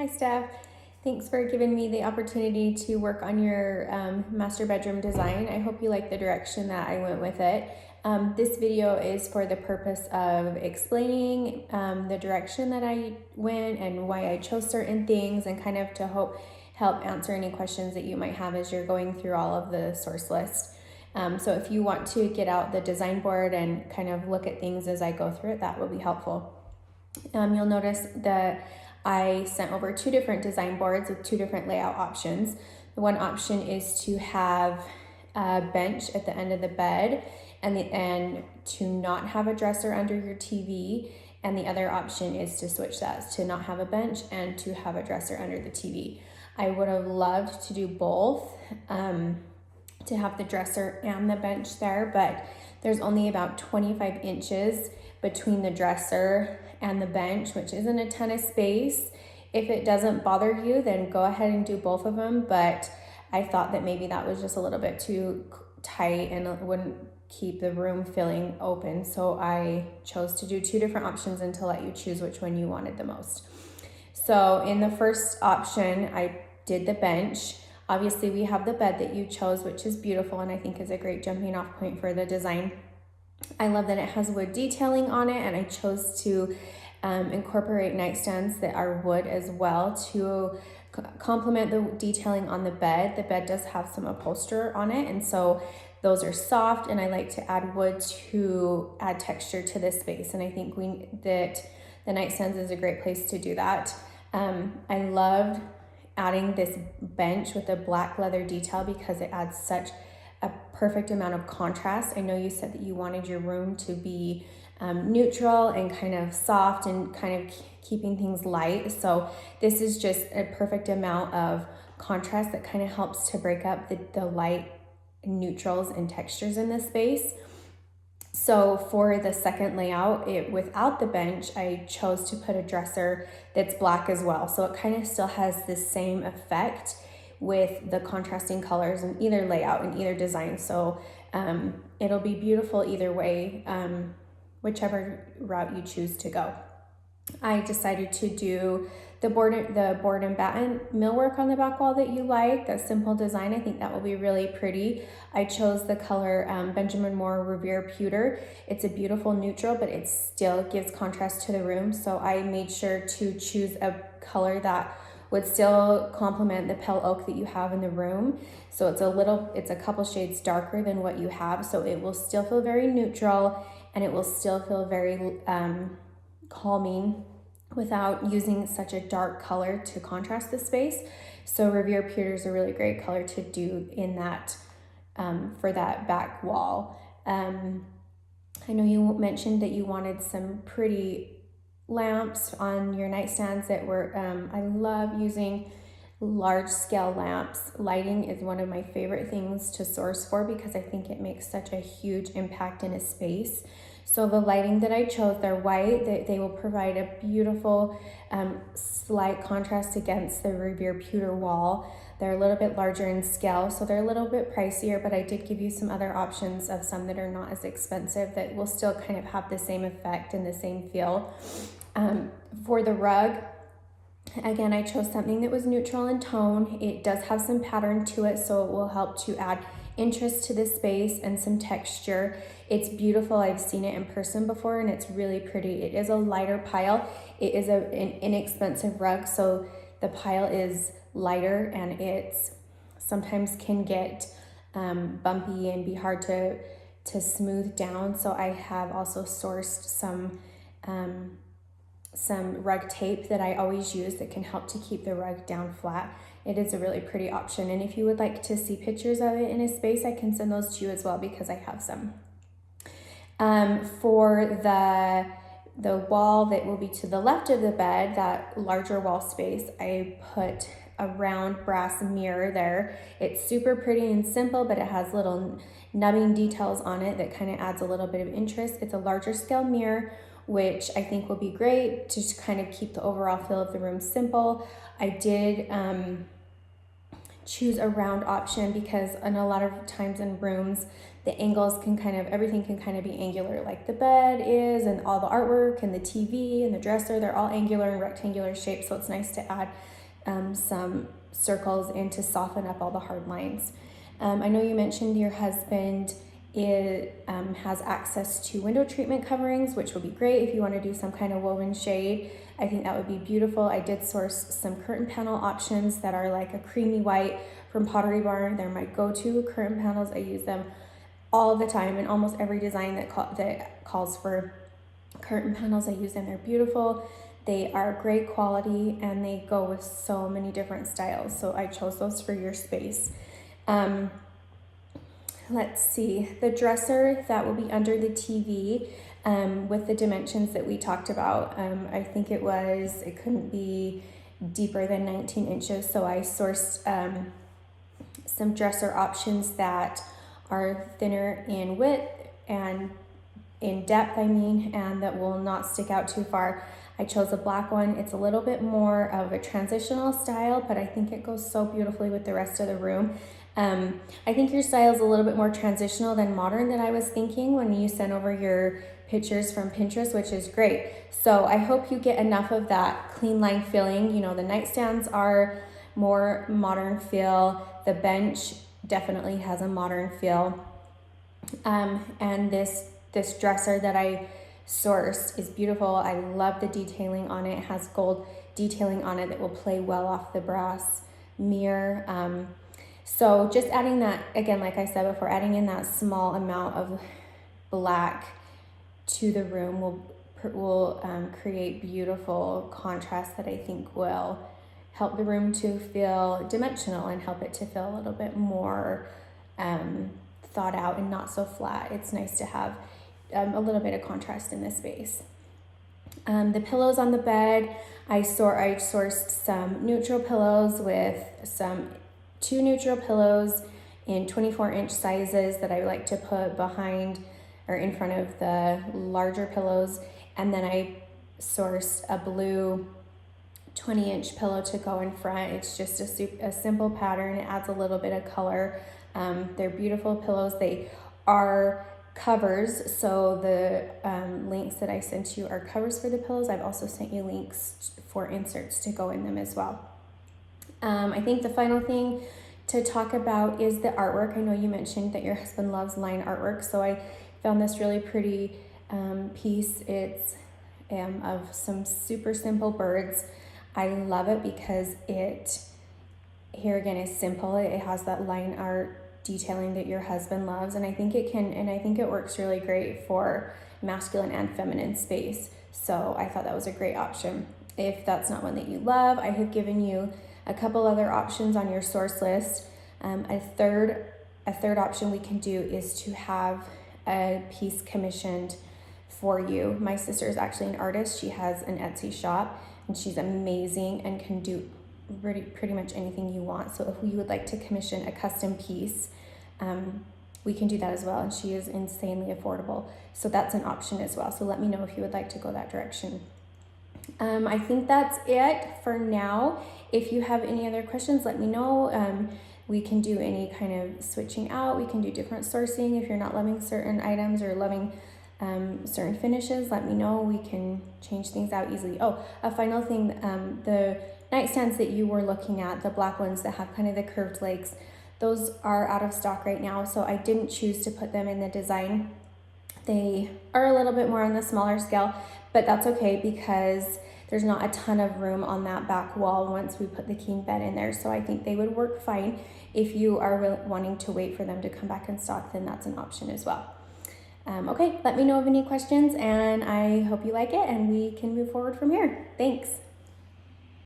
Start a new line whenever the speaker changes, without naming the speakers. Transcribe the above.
Hi, Steph. Thanks for giving me the opportunity to work on your master bedroom design. I hope you like the direction that I went with it. This video is for the purpose of explaining the direction that I went and why I chose certain things, and kind of to help answer any questions that you might have as you're going through all of the source list. So if you want to get out the design board and kind of look at things as I go through it, that will be helpful. You'll notice that I sent over two different design boards with two different layout options. The one option is to have a bench at the end of the bed and to not have a dresser under your TV. And the other option is to switch that, to not have a bench and to have a dresser under the TV. I would have loved to do both, to have the dresser and the bench there, but there's only about 25 inches between the dresser and the bench, which isn't a ton of space. If it doesn't bother you, then go ahead and do both of them, but I thought that maybe that was just a little bit too tight and it wouldn't keep the room feeling open, so I chose to do two different options and to let you choose which one you wanted the most. So in the first option, I did the bench. Obviously, we have the bed that you chose, which is beautiful and I think is a great jumping off point for the design. I love that it has wood detailing on it, and I chose to incorporate nightstands that are wood as well to complement the detailing on the bed. The bed does have some upholstery on it, and so those are soft, and I like to add wood to add texture to this space, and I think that the nightstands is a great place to do that. I loved adding this bench with a black leather detail because it adds such a perfect amount of contrast. I know you said that you wanted your room to be neutral and kind of soft and kind of keeping things light. So this is just a perfect amount of contrast that kind of helps to break up the light neutrals and textures in this space. So for the second layout, without the bench, I chose to put a dresser that's black as well. So it kind of still has the same effect with the contrasting colors in either layout and either design. So it'll be beautiful either way, whichever route you choose to go. I decided to do the board and batten millwork on the back wall that you like, that simple design. I think that will be really pretty. I chose the color Benjamin Moore Revere Pewter. It's a beautiful neutral, but it still gives contrast to the room. So I made sure to choose a color that would still complement the pale oak that you have in the room. So it's a couple shades darker than what you have. So it will still feel very neutral and it will still feel very calming without using such a dark color to contrast the space. So Revere Pewter is a really great color to do in that for that back wall. I know you mentioned that you wanted some pretty lamps on your nightstands that were, I love using large scale lamps. Lighting is one of my favorite things to source for because I think it makes such a huge impact in a space. So the lighting that I chose, they're white, they will provide a beautiful slight contrast against the Revere Pewter wall. They're a little bit larger in scale, so they're a little bit pricier, but I did give you some other options of some that are not as expensive that will still kind of have the same effect and the same feel. For the rug, again, I chose something that was neutral in tone. It does have some pattern to it, so it will help to add interest to the space and some texture. It's beautiful. I've seen it in person before and it's really pretty. It is a lighter pile. It is an inexpensive rug, so the pile is lighter and it's sometimes can get bumpy and be hard to smooth down. So I have also sourced some rug tape that I always use that can help to keep the rug down flat. It is a really pretty option, and if you would like to see pictures of it in a space, I can send those to you as well because I have some. For the wall that will be to the left of the bed, that larger wall space, I put a round brass mirror there. It's super pretty and simple, but it has little nubbing details on it that kind of adds a little bit of interest. It's a larger scale mirror, which I think will be great to just kind of keep the overall feel of the room simple. I did choose a round option, because in a lot of times in rooms, the angles can everything can kind of be angular, like the bed is, and all the artwork and the TV and the dresser, they're all angular and rectangular shapes. So it's nice to add some circles in to soften up all the hard lines. I know you mentioned your husband has access to window treatment coverings, which will be great if you want to do some kind of woven shade. I think that would be beautiful. I did source some curtain panel options that are like a creamy white from Pottery Barn. They're my go-to curtain panels. I use them all the time in almost every design that calls for curtain panels. I use them. They're beautiful. They are great quality and they go with so many different styles. So I chose those for your space. Let's see, the dresser that will be under the TV with the dimensions that we talked about. I think it couldn't be deeper than 19 inches. So I sourced some dresser options that are thinner in width and in depth, and that will not stick out too far. I chose a black one. It's a little bit more of a transitional style, but I think it goes so beautifully with the rest of the room. I think your style is a little bit more transitional than modern than I was thinking when you sent over your pictures from Pinterest, which is great. So I hope you get enough of that clean line feeling. You know, the nightstands are more modern feel. The bench definitely has a modern feel. And this dresser that I sourced is beautiful. I love the detailing on it. It has gold detailing on it that will play well off the brass mirror. So just adding that, again, like I said before, adding in that small amount of black to the room will create beautiful contrast that I think will help the room to feel dimensional and help it to feel a little bit more thought out and not so flat. It's nice to have a little bit of contrast in this space. The pillows on the bed, I sourced some neutral pillows with two neutral pillows in 24-inch sizes that I like to put behind or in front of the larger pillows. And then I sourced a blue 20-inch pillow to go in front. It's just a simple pattern. It adds a little bit of color. They're beautiful pillows. They are covers, so the links that I sent you are covers for the pillows. I've also sent you links for inserts to go in them as well. I think the final thing to talk about is the artwork. I know you mentioned that your husband loves line artwork, so I found this really pretty piece. It's of some super simple birds. I love it because here again is simple. It has that line art detailing that your husband loves, and I think it works really great for masculine and feminine space. So I thought that was a great option. If that's not one that you love, I have given you a couple other options on your source list. A third option we can do is to have a piece commissioned for you. My sister is actually an artist. She has an Etsy shop and she's amazing and can do pretty much anything you want. So if you would like to commission a custom piece, we can do that as well. And she is insanely affordable. So that's an option as well. So let me know if you would like to go that direction. I think that's it for now. If you have any other questions, let me know. We can do any kind of switching out. We can do different sourcing. If you're not loving certain items or loving certain finishes, let me know. We can change things out easily. Oh, a final thing, the nightstands that you were looking at, the black ones that have kind of the curved legs, those are out of stock right now. So I didn't choose to put them in the design. They are a little bit more on the smaller scale, but that's okay because there's not a ton of room on that back wall once we put the king bed in there. So I think they would work fine. If you are wanting to wait for them to come back in stock, then that's an option as well. Okay, let me know of any questions and I hope you like it and we can move forward from here. Thanks.